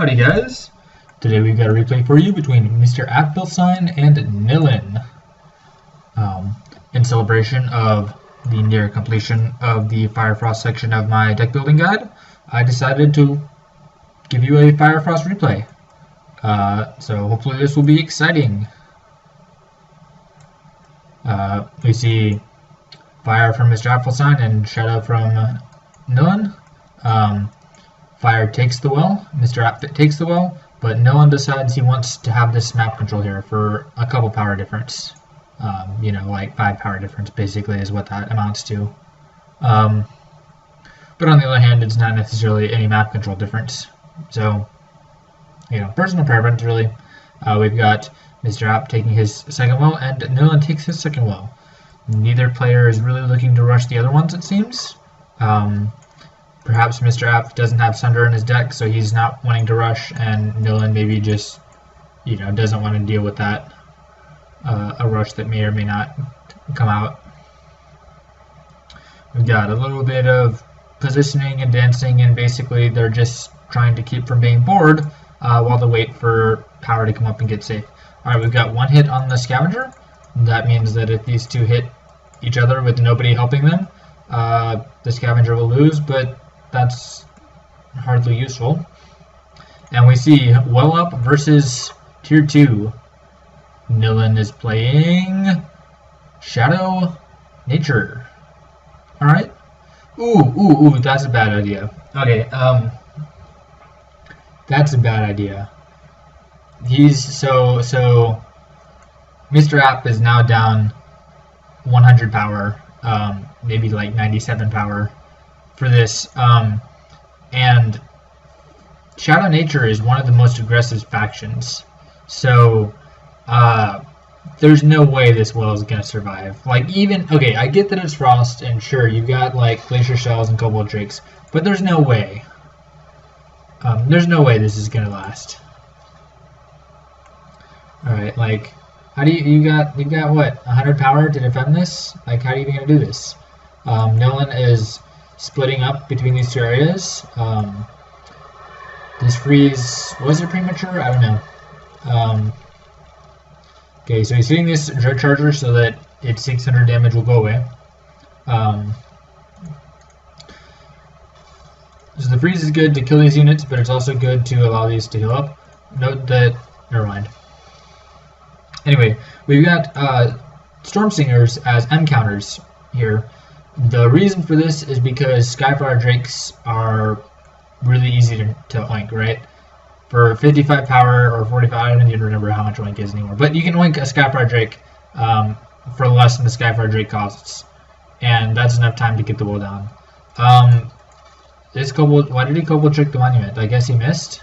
Howdy guys! Today we've got a replay for you between MrApfelsine and Knillin. In celebration of the near completion of the Firefrost section of my deck building guide, I decided to give you a Firefrost replay. So hopefully this will be exciting. We see Fire from MrApfelsine and Shadow from Knillin. Fire takes the well, MrApfelsine takes the well, but Knillin decides he wants to have this map control here for a couple power difference. Like 5 power difference basically is what that amounts to. But on the other hand, it's not necessarily any map control difference. So, personal preference really. We've got MrApp taking his second well, and Knillin takes his second well. Neither player is really looking to rush the other ones, it seems. Perhaps MrApp doesn't have Sunder in his deck, so he's not wanting to rush, and Knillin maybe just, doesn't want to deal with that, a rush that may or may not come out. We've got a little bit of positioning and dancing, and basically they're just trying to keep from being bored while they wait for power to come up and get safe. Alright, we've got one hit on the Scavenger. That means that if these two hit each other with nobody helping them, the Scavenger will lose, but that's hardly useful. And we see Well Up versus Tier 2. Knillin is playing Shadow Nature. Alright. Ooh, that's a bad idea. Okay, that's a bad idea. So MrApp is now down 100 power, maybe like 97 power for this, and Shadow Nature is one of the most aggressive factions, so there's no way this well is gonna survive. Like, okay, I get that it's Frost, and sure, you've got like Glacier Shells and Cobalt Drakes, but there's no way. There's no way this is gonna last. Alright, like, how do you got what, 100 power to defend this? Like, how are you even gonna do this? Knillin is splitting up between these two areas. This freeze, was it premature? I don't know. Okay, so he's hitting this Dread Charger so that its 600 damage will go away. So the freeze is good to kill these units, but it's also good to allow these to heal up. Note that, never mind. Anyway, we've got Storm Singers as M counters here. The reason for this is because Skyfire Drakes are really easy to oink, right? For 55 power or 45, I don't even remember how much oink is anymore, but you can oink a Skyfire Drake for less than the Skyfire Drake costs, and that's enough time to get the well down. This Cobalt, why did he Cobalt trick the monument? I guess he missed.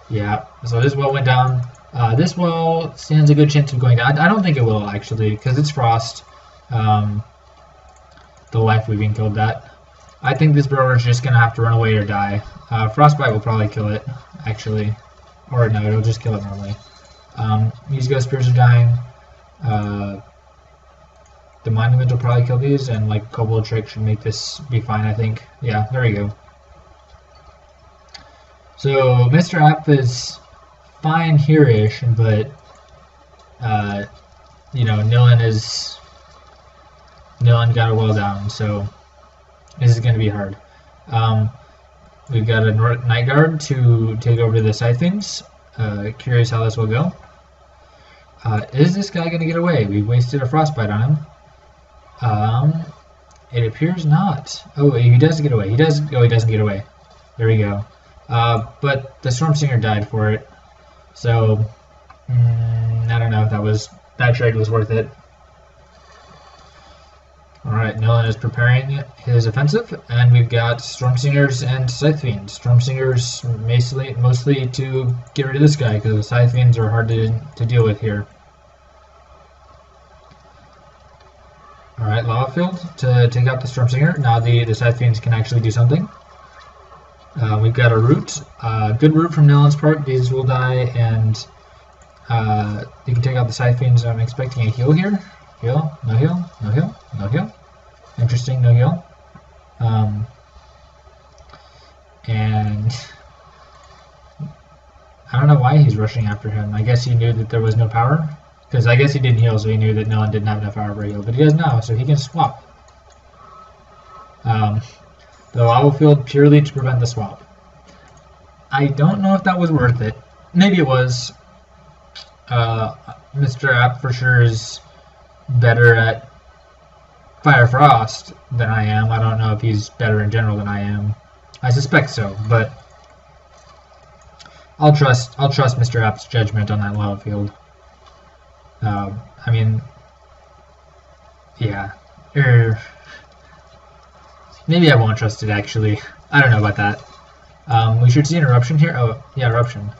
Yeah, so this well went down. This well stands a good chance of going down. I don't think it will, actually, because it's Frost. The Life Weaving killed that. I think this Burrower is just going to have to run away or die. Frostbite will probably kill it, actually. Or no, it'll just kill it normally. These Ghost Spears are dying. The Monument will probably kill these, and like Cobalt Trick should make this be fine, I think. Yeah, there we go. So MrApp is fine here-ish, but Knillin got a well down, so this is going to be hard. We've got a Night Guard to take over the Scythe Fiends. Curious how this will go. Is this guy going to get away? We've wasted a Frostbite on him. It appears not. Oh, he does get away. He doesn't get away. There we go. But the Storm Singer died for it. So, I don't know if that trade was worth it. Alright, Knillin is preparing his offensive, and we've got Storm Singers and Scythe Fiends. Storm Singers mostly to get rid of this guy, because the Scythe Fiends are hard to deal with here. Alright, Lava Field to take out the Storm Singer. Now the Scythe Fiends can actually do something. We've got a root, good root from Knillin's part. These will die, and you can take out the Scythe Fiends. I'm expecting a heal here. Heal, no heal, no heal, no heal. Interesting, no heal. And I don't know why he's rushing after him. I guess he knew that there was no power. Because I guess he didn't heal, so he knew that Knillin didn't have enough power for a heal. But he does now, so he can swap. The lava field purely to prevent the swap. I don't know if that was worth it. Maybe it was. MrApp for sure is better at Fire Frost than I am. I don't know if he's better in general than I am. I suspect so, but I'll trust MrApp's judgment on that lava field. I mean, yeah. Maybe I won't trust it, actually. I don't know about that. We should see an eruption here. Oh, yeah, eruption.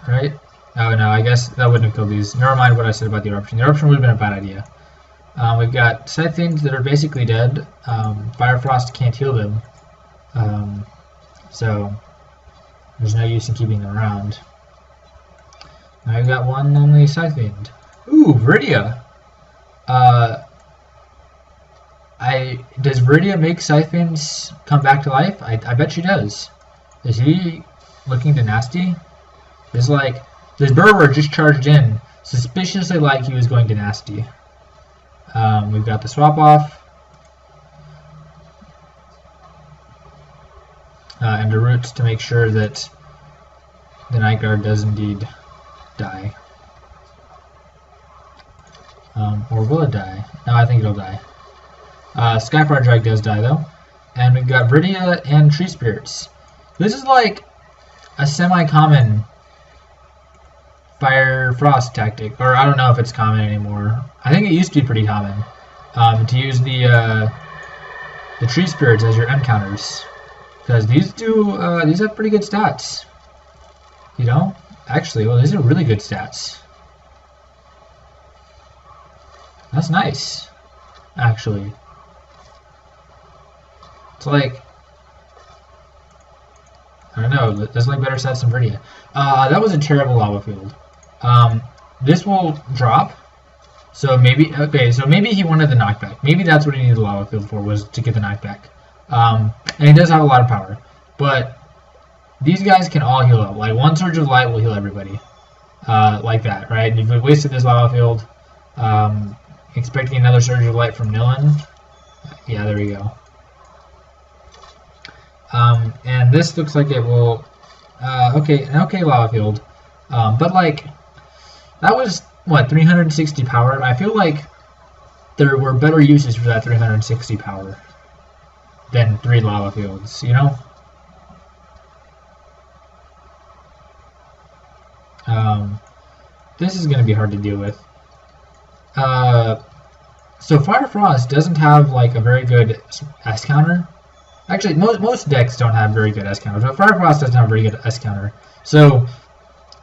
Right? Oh, no, I guess that wouldn't have killed these. Never mind what I said about the eruption. The eruption would have been a bad idea. We've got Scythe Fiends that are basically dead. Fire Frost can't heal them. So, there's no use in keeping them around. Now we've got one only Scythe Fiend. Ooh, Viridia! Does Viridia make Scythe Fiends come back to life? I bet she does. Is he looking to nasty? It's like, this Burrower just charged in, suspiciously like he was going to nasty. We've got the swap off. And the roots to make sure that the Night Guard does indeed die. Or will it die? No, I think it'll die. Skyfire Drag does die though. And we've got Viridia and Tree Spirits. This is like a semi-common Fire Frost tactic. Or I don't know if it's common anymore. I think it used to be pretty common. To use the Tree Spirits as your end counters. Because these have pretty good stats. You know? Actually, well, these are really good stats. That's nice. Actually. It's like, I don't know, there's like better stats than Viridia. That was a terrible lava field. This will drop. So maybe, okay, so maybe he wanted the knockback. Maybe that's what he needed the lava field for, was to get the knockback. And he does have a lot of power. But these guys can all heal up. Like, one Surge of Light will heal everybody. Like that, right? If we wasted this lava field, expecting another Surge of Light from Knillin. Yeah, there we go. And this looks like it will... okay, an okay lava field. But, like, that was, what, 360 power? I feel like there were better uses for that 360 power than 3 lava fields, you know? This is going to be hard to deal with. So Fire Frost doesn't have like a very good S counter. Actually, most decks don't have very good S counters, but Fire Frost doesn't have a very good S counter. So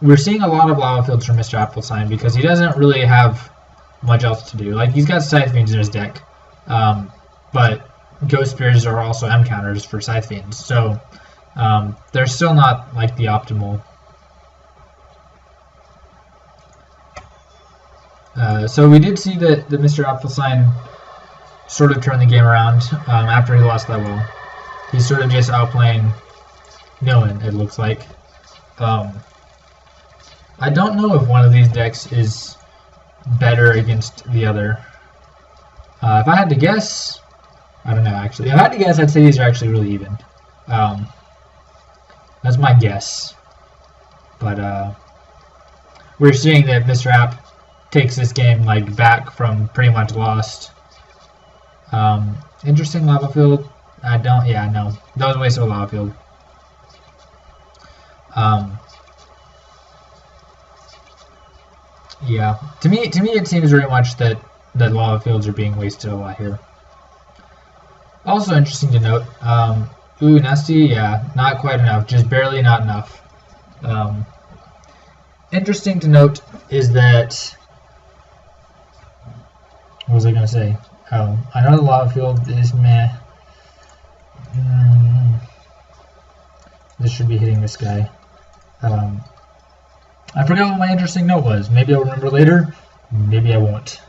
we're seeing a lot of lava fields from MrApfelsine because he doesn't really have much else to do. Like, he's got Scythe Fiends in his deck, but Ghost Spears are also M counters for Scythe Fiends. So they're still not like the optimal. So we did see that MrApfelsine sort of turned the game around after he lost that well. He's sort of just outplaying Knillin, it looks like. I don't know if one of these decks is better against the other. If I had to guess, I don't know actually. If I had to guess, I'd say these are actually really even. That's my guess. But we're seeing that MrApp takes this game like back from pretty much lost. Interesting lava field. Yeah, no. That was a waste of a lava field. Yeah. To me it seems very much that lava fields are being wasted a lot here. Also interesting to note, ooh, nasty, yeah, not quite enough, just barely not enough. Interesting to note is that, what was I going to say? I know the lava field is meh. This should be hitting this guy. I forgot what my interesting note was. Maybe I'll remember later. Maybe I won't.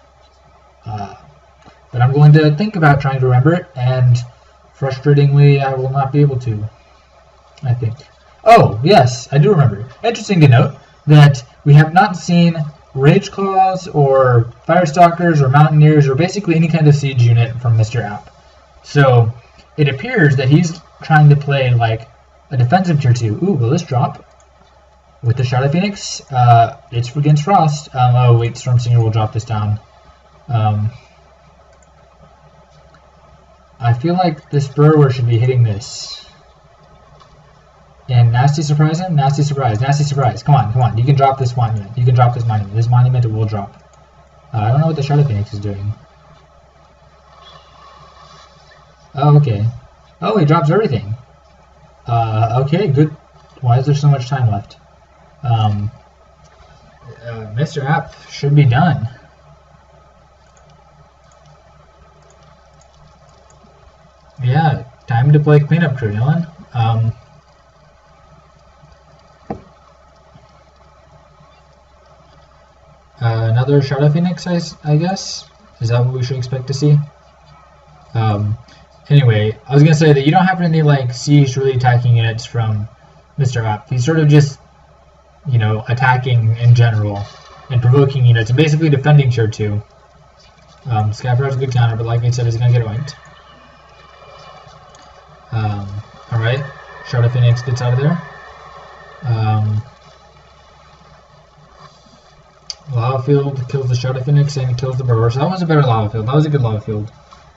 But I'm going to think about trying to remember it, and frustratingly, I will not be able to. I think. Oh, yes, I do remember. Interesting to note that we have not seen Rage Claws or Firestalkers or Mountaineers or basically any kind of siege unit from Mr. App. So it appears that he's trying to play like a defensive tier 2. Ooh, will this drop? With the Shadow Phoenix, it's against Frost. Oh wait, Storm Singer will drop this down. I feel like this Burrower should be hitting this. And Nasty Surprise him? Nasty Surprise, Nasty Surprise. Come on, come on. You can drop this monument. You can drop this monument. This monument will drop. I don't know what the Shadow Phoenix is doing. Oh, okay. Oh, he drops everything. Okay, good. Why is there so much time left? Mr. App should be done. Yeah, time to play cleanup crew, Knillin. Another Shadow Phoenix, I guess? Is that what we should expect to see? Anyway, I was going to say that you don't have any, like, siege really attacking units from Mr. App. He's sort of just, you know, attacking in general and provoking units and basically defending tier 2. Skyfire has a good counter, but like I said, he's going to get winked. Alright, Shadow Phoenix gets out of there. Lava Field kills the Shadow Phoenix and kills the Burrower. So that was a better Lava Field. That was a good Lava Field.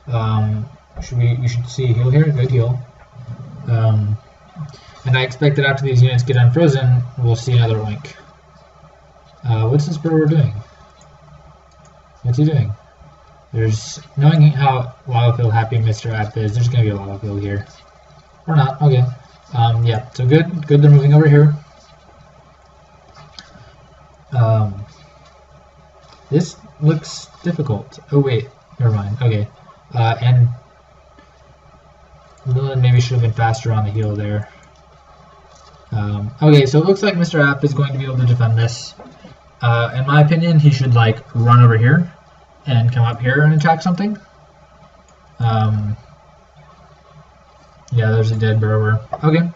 You should see a heal here. Good heal. And I expect that after these units get unfrozen, we'll see another wink. What's this Burrower doing? What's he doing? Knowing how Lava Field happy Mr. App is, there's going to be a Lava Field here. Or not. Okay. Yeah, so good. Good, they're moving over here. This looks difficult. Oh wait, never mind. Okay, and Knillin maybe should have been faster on the heal there. Okay, so it looks like Mr. App is going to be able to defend this. In my opinion, he should like run over here and come up here and attack something. Yeah, there's a dead Burrower. Okay.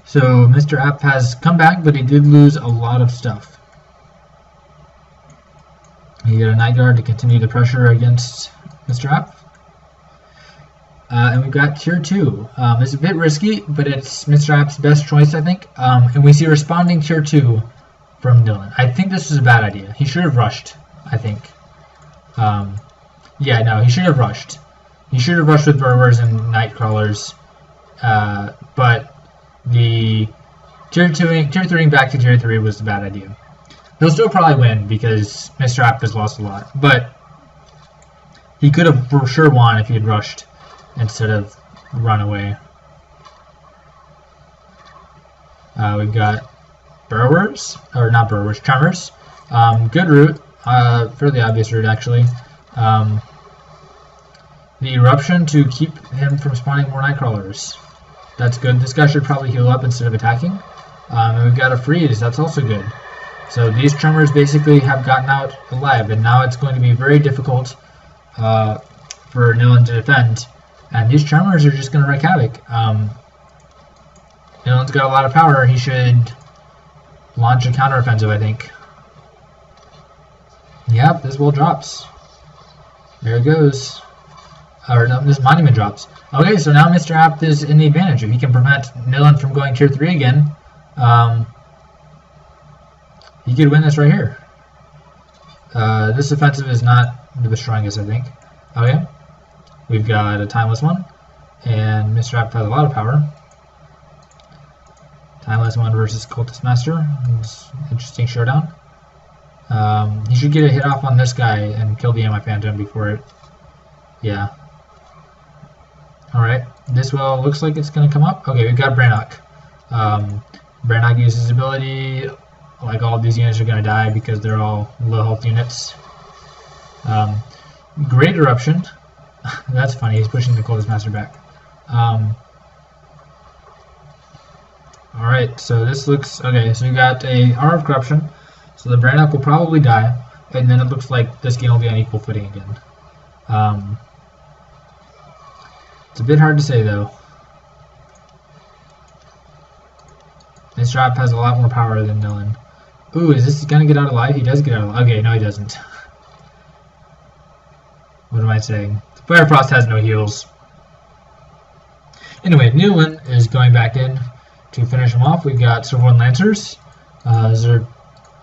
So Mr. App has come back, but he did lose a lot of stuff. He got a Night Guard to continue the pressure against Mr. App. And we've got tier 2. It's a bit risky, but it's Mr. App's best choice, I think. And we see responding tier 2 from Knillin. I think this was a bad idea. He should have rushed, I think. Yeah, no, he should have rushed. He should have rushed with Burrowers and Nightcrawlers. But the tier 3 back to tier 3 was a bad idea. He'll still probably win because Mr. App has lost a lot, but he could have for sure won if he had rushed instead of run away. We've got Burrowers, or not Burrowers, Tremors. Good route, fairly obvious route actually. The Eruption to keep him from spawning more Nightcrawlers. That's good. This guy should probably heal up instead of attacking. And we've got a Freeze, that's also good. So these Tremors basically have gotten out alive, and now it's going to be very difficult for Knillin to defend. And these Tremors are just going to wreak havoc. Knillin's got a lot of power. He should launch a counteroffensive, I think. Yep, this wall drops. There it goes. Or no, this monument drops. Okay, so now Mr. App is in the advantage. If he can prevent Knillin from going tier 3 again, he could win this right here. This offensive is not the strongest, I think. Okay. We've got a Timeless one. And Mr. App has a lot of power. Timeless one versus Cultist Master. It's an interesting showdown. He should get a hit off on this guy and kill the Anti-Phantom before it. Yeah. Alright. This well looks like it's going to come up. Okay, we've got Brannock. Brannock uses his ability. Like all of these units are going to die because they're all low health units. Great Eruption. That's funny, he's pushing the Cultist Master back. Alright, so this looks... Okay, so we got a Hour of Corruption. So the Brannock will probably die. And then it looks like this game will be on equal footing again. It's a bit hard to say though. MrApp has a lot more power than Knillin. Ooh, is this gonna get out alive? He does get out alive. Okay, no he doesn't. What am I saying? Fire Frost has no heals. Anyway, Knillin is going back in to finish him off. We've got Silverwood Lancers. These are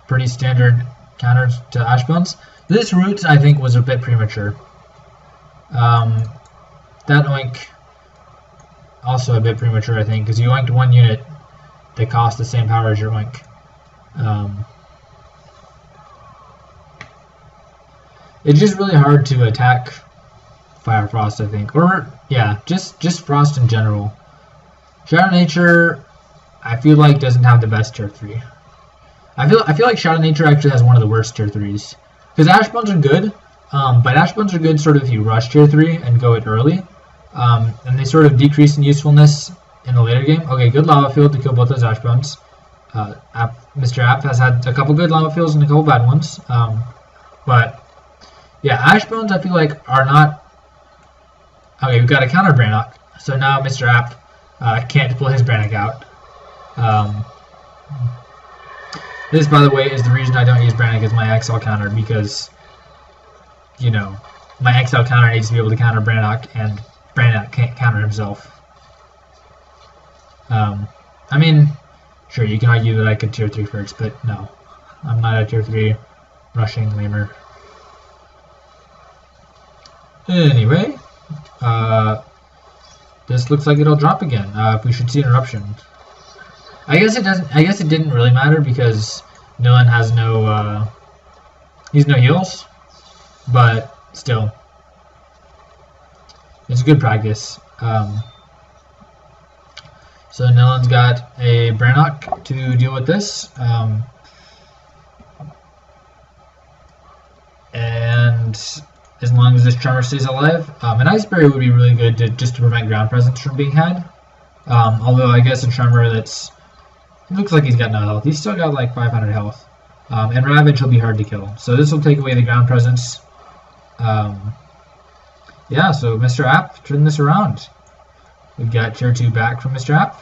pretty standard counters to Ashbones. This route, I think, was a bit premature. That oink, also a bit premature, I think, because you oinked one unit that cost the same power as your oink. It's just really hard to attack Fire Frost, I think, or yeah, just Frost in general. Shadow Nature, I feel like doesn't have the best tier 3. I feel like Shadow Nature actually has one of the worst tier 3s, because Ashbones are good, but Ashbones are good sort of if you rush tier 3 and go it early, and they sort of decrease in usefulness in the later game. Okay, good lava field to kill both those Ashbones. MrApp has had a couple good lava fields and a couple bad ones, but yeah, Ashbones I feel like are not. Okay, we've got a counter Brannock, so now MrApp can't pull his Brannock out. This, by the way, is the reason I don't use Brannock as my XL counter, because, you know, my XL counter needs to be able to counter Brannock, and Brannock can't counter himself. I mean, sure, you can argue that I could tier 3 first, but no. I'm not a tier 3 rushing lamer. Anyway, this looks like it'll drop again. We should see interruption. I guess it doesn't. I guess it didn't really matter because Knillin has no. He's no heals, but still, it's good practice. So Knillin's got a Brannock to deal with this, and as long as this Tremor stays alive, an Ice Berry would be really good just to prevent ground presence from being had. Although I guess a Tremor that's it looks like he's got no health. He's still got like 500 health, and Ravage will be hard to kill. So this will take away the ground presence. Yeah, so MrApp, turn this around. We've got tier 2 back from MrApp.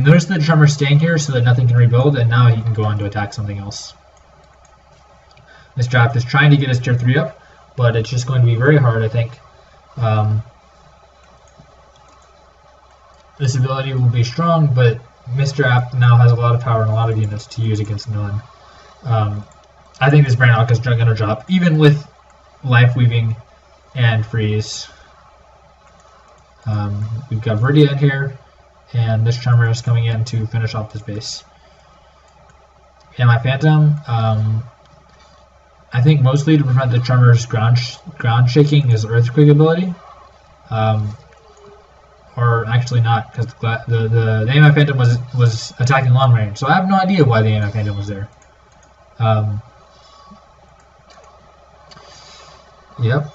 Notice the Tremor staying here so that nothing can rebuild, and now he can go on to attack something else. MrApp is trying to get his tier 3 up, but it's just going to be very hard, I think. This ability will be strong, but MrApp now has a lot of power and a lot of units to use against Knillin. I think this Brannock is going to drop, even with Life Weaving and Freeze. We've got Verdia in here, and this Tremor is coming in to finish off this base. And my Phantom, I think mostly to prevent the Tremor's ground shaking is Earthquake ability. Or actually not, because the AMI Phantom was attacking long range, so I have no idea why the AMI Phantom was there. Yep.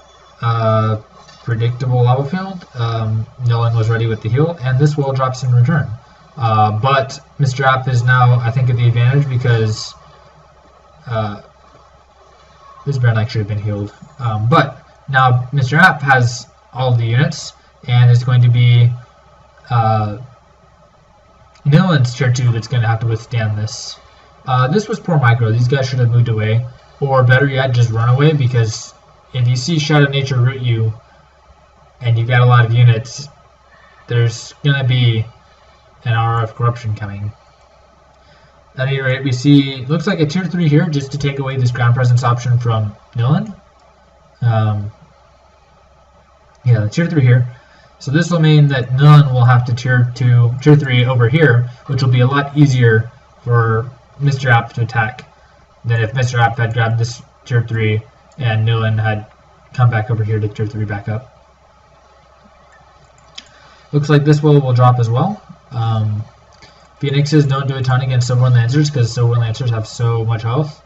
Predictable lava field. Knillin was ready with the heal, and this wall drops in return. But MrApp is now, I think, at the advantage because this Brannock should have been healed. But now MrApp has all the units, and it's going to be Knillin's tier 2 that's going to have to withstand this. This was poor micro. These guys should have moved away, or better yet, just run away, because if you see Shadow Nature root you, and you've got a lot of units, there's going to be an aura of corruption coming. At any rate, we see, looks like a tier 3 here, just to take away this ground presence option from Knillin. Yeah, the tier 3 here. So this will mean that Knillin will have to tier 3 over here, which will be a lot easier for MrApp to attack than if MrApp had grabbed this tier 3 and Knillin had come back over here to tier 3 back up. Looks like this will drop as well. Phoenixes don't do a ton against Silverwood Lancers because Silverwood Lancers have so much health.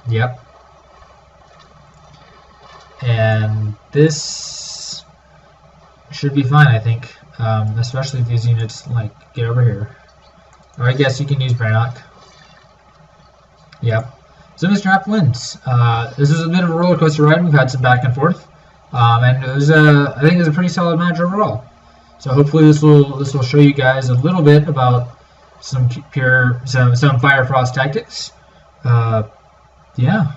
Yep. And this should be fine, I think. Especially if these units like get over here. Or I guess you can use Brannock. Yep. So MrApp wins. This is a bit of a roller coaster ride. We've had some back and forth. And it was I think it was a pretty solid match overall. So hopefully this will show you guys a little bit about some Fire Frost tactics. Yeah.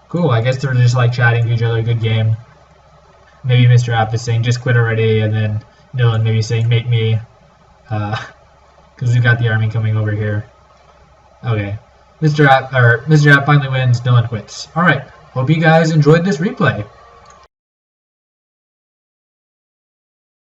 Cool. I guess they're just like chatting to each other. Good game. Maybe MrApfelsine just quit already, and then Knillin maybe saying make me, because we got the army coming over here. Okay. MrApp finally wins. Knillin quits. All right. Hope you guys enjoyed this replay.